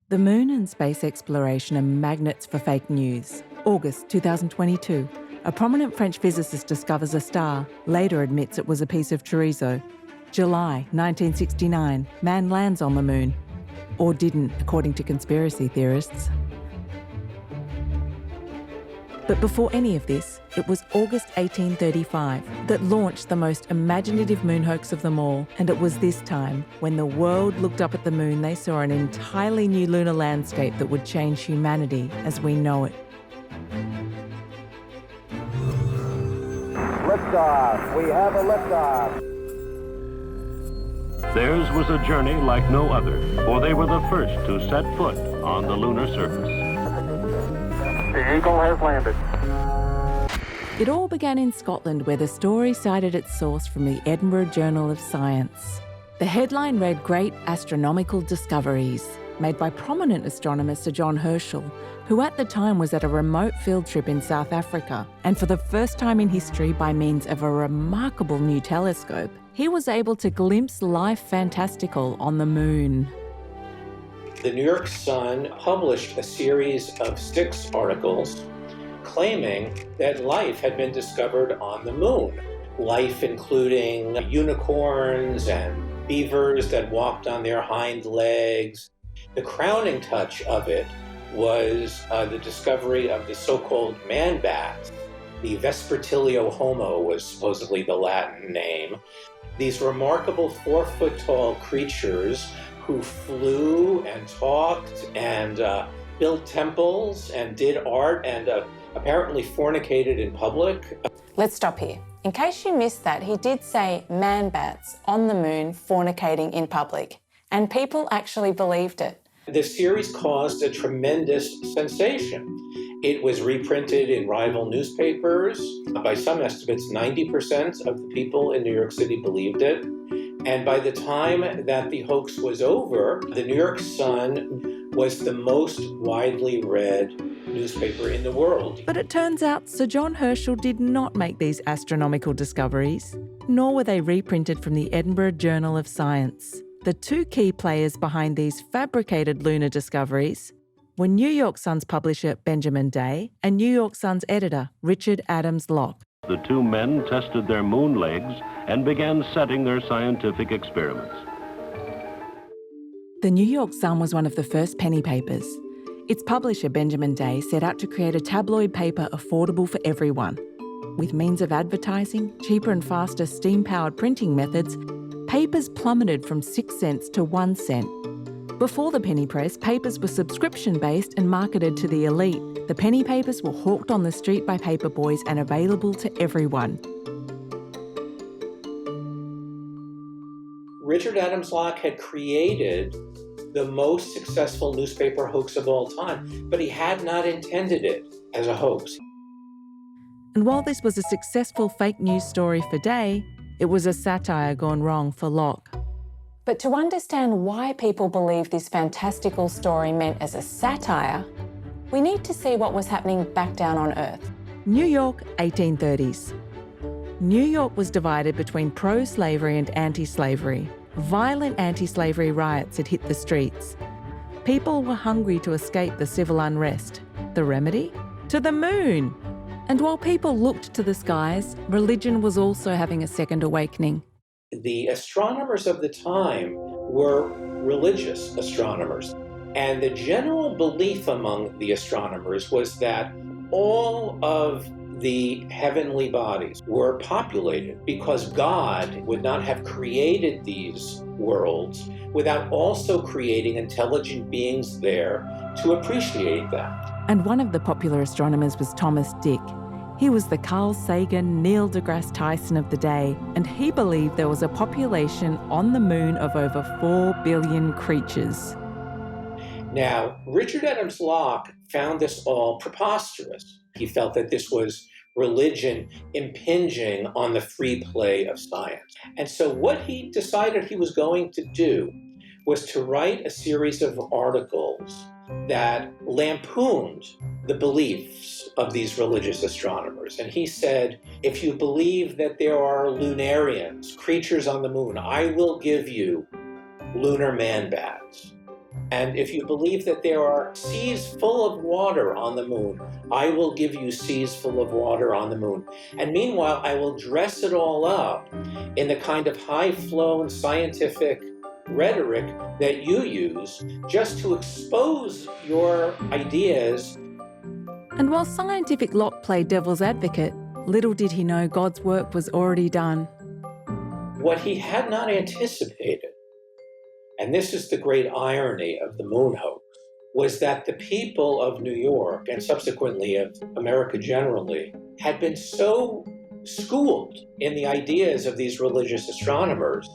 The moon and space exploration are magnets for fake news. August 2022. A prominent French physicist discovers a star, later admits it was a piece of chorizo. July 1969. Man lands on the moon. Or didn't, according to conspiracy theorists. But before any of this, it was August 1835 that launched the most imaginative moon hoax of them all. And it was this time, when the world looked up at the moon, they saw an entirely new lunar landscape that would change humanity as we know it. Liftoff. We have a liftoff. Theirs was a journey like no other, for they were the first to set foot on the lunar surface. The Eagle has landed. It all began in Scotland, where the story cited its source from the Edinburgh Journal of Science. The headline read Great Astronomical Discoveries, made by prominent astronomer Sir John Herschel, who at the time was at a remote field trip in South Africa. And for the first time in history, by means of a remarkable new telescope, he was able to glimpse life fantastical on the moon. The New York Sun published a series of 6 articles claiming that life had been discovered on the moon. Life including unicorns and beavers that walked on their hind legs. The crowning touch of it was the discovery of the so-called man bats. The Vespertilio homo was supposedly the Latin name. These remarkable 4-foot-tall creatures who flew and talked and built temples and did art and apparently fornicated in public. Let's stop here. In case you missed that, he did say man-bats on the moon fornicating in public, and people actually believed it. The series caused a tremendous sensation. It was reprinted in rival newspapers. By some estimates, 90% of the people in New York City believed it. And by the time that the hoax was over, the New York Sun was the most widely read newspaper in the world. But it turns out Sir John Herschel did not make these astronomical discoveries, nor were they reprinted from the Edinburgh Journal of Science. The 2 key players behind these fabricated lunar discoveries were New York Sun's publisher Benjamin Day and New York Sun's editor Richard Adams Locke. The 2 men tested their moon legs and began setting their scientific experiments. The New York Sun was one of the first penny papers. Its publisher Benjamin Day set out to create a tabloid paper affordable for everyone. With means of advertising, cheaper and faster steam-powered printing methods, papers plummeted from 6 cents to 1 cent. Before the penny press, papers were subscription-based and marketed to the elite. The penny papers were hawked on the street by paper boys and available to everyone. Richard Adams Locke had created the most successful newspaper hoax of all time, but he had not intended it as a hoax. And while this was a successful fake news story for Day, it was a satire gone wrong for Locke. But to understand why people believe this fantastical story meant as a satire, we need to see what was happening back down on Earth. New York, 1830s. New York was divided between pro-slavery and anti-slavery. Violent anti-slavery riots had hit the streets. People were hungry to escape the civil unrest. The remedy? To the moon! And while people looked to the skies, religion was also having a second awakening. The astronomers of the time were religious astronomers. And the general belief among the astronomers was that all of the heavenly bodies were populated because God would not have created these worlds without also creating intelligent beings there to appreciate them. And one of the popular astronomers was Thomas Dick. He was the Carl Sagan, Neil deGrasse Tyson of the day, and he believed there was a population on the moon of over 4 billion creatures. Now, Richard Adams Locke found this all preposterous. He felt that this was religion impinging on the free play of science. And so what he decided he was going to do was to write a series of articles that lampooned the beliefs of these religious astronomers. And he said, if you believe that there are lunarians, creatures on the moon, I will give you lunar man-bats. And if you believe that there are seas full of water on the moon, I will give you seas full of water on the moon. And meanwhile, I will dress it all up in the kind of high-flown scientific rhetoric that you use just to expose your ideas. And while scientific Locke played devil's advocate, little did he know God's work was already done. What he had not anticipated, and this is the great irony of the moon hoax, was that the people of New York, and subsequently of America generally, had been so schooled in the ideas of these religious astronomers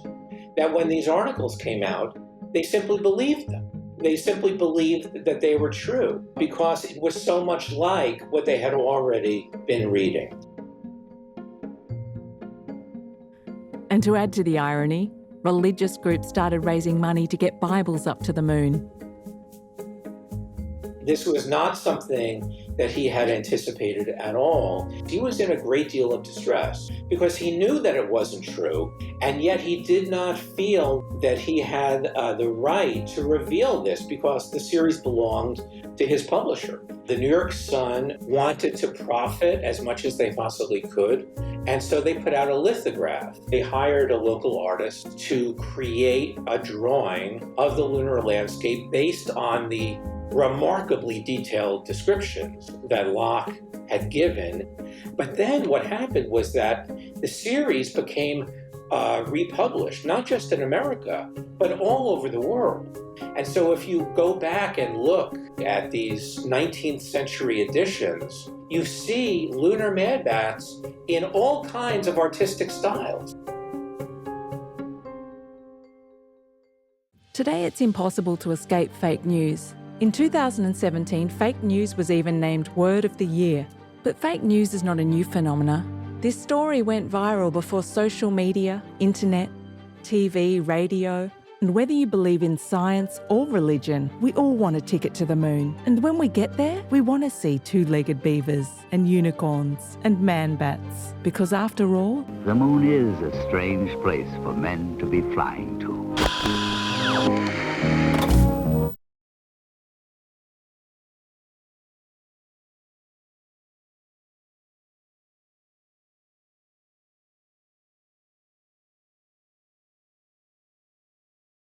that when these articles came out, they simply believed them. They simply believed that they were true because it was so much like what they had already been reading. And to add to the irony, religious groups started raising money to get Bibles up to the moon. This was not something that he had anticipated at all. He was in a great deal of distress because he knew that it wasn't true, and yet he did not feel that he had the right to reveal this because the series belonged to his publisher. The New York Sun wanted to profit as much as they possibly could, and so they put out a lithograph. They hired a local artist to create a drawing of the lunar landscape based on the remarkably detailed descriptions that Locke had given. But then what happened was that the series became republished, not just in America, but all over the world. And so if you go back and look at these 19th century editions, you see lunar mad bats in all kinds of artistic styles. Today it's impossible to escape fake news. In 2017, fake news was even named Word of the Year. But fake news is not a new phenomena. This story went viral before social media, internet, TV, radio, and whether you believe in science or religion, we all want a ticket to the moon. And when we get there, we want to see two-legged beavers and unicorns and man-bats. Because after all, the moon is a strange place for men to be flying to.